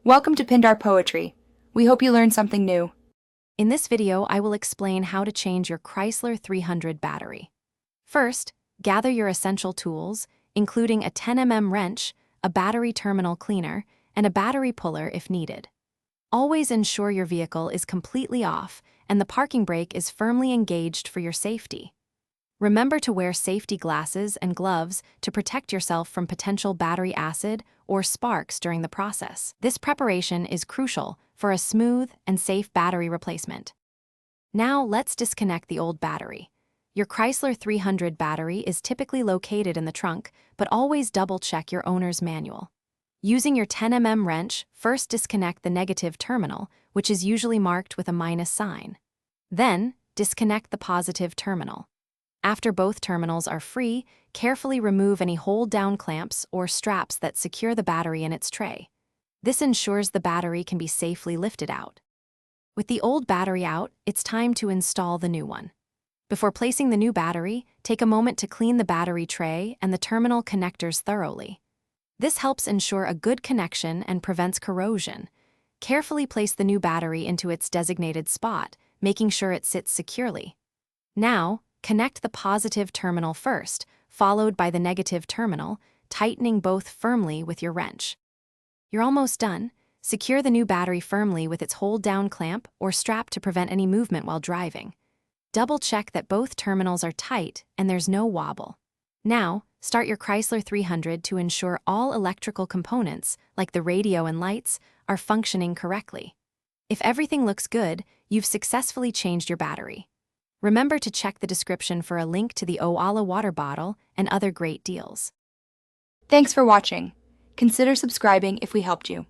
Welcome to Pindar Poetry. We hope you learned something new. In this video, I will explain how to change your Chrysler 300 battery. First, gather your essential tools, including a 10 mm wrench, a battery terminal cleaner, and a battery puller if needed. Always ensure your vehicle is completely off and the parking brake is firmly engaged for your safety. Remember to wear safety glasses and gloves to protect yourself from potential battery acid or sparks during the process. This preparation is crucial for a smooth and safe battery replacement. Now let's disconnect the old battery. Your Chrysler 300 battery is typically located in the trunk, but always double-check your owner's manual. Using your 10 mm wrench, first disconnect the negative terminal, which is usually marked with a minus sign. Then, disconnect the positive terminal. After both terminals are free, carefully remove any hold-down clamps or straps that secure the battery in its tray. This ensures the battery can be safely lifted out. With the old battery out, it's time to install the new one. Before placing the new battery, take a moment to clean the battery tray and the terminal connectors thoroughly. This helps ensure a good connection and prevents corrosion. Carefully place the new battery into its designated spot, making sure it sits securely. Now, connect the positive terminal first, followed by the negative terminal, tightening both firmly with your wrench. You're almost done. Secure the new battery firmly with its hold-down clamp or strap to prevent any movement while driving. Double-check that both terminals are tight and there's no wobble. Now, start your Chrysler 300 to ensure all electrical components, like the radio and lights, are functioning correctly. If everything looks good, you've successfully changed your battery. Remember to check the description for a link to the Owala water bottle and other great deals. Thanks for watching. Consider subscribing if we helped you.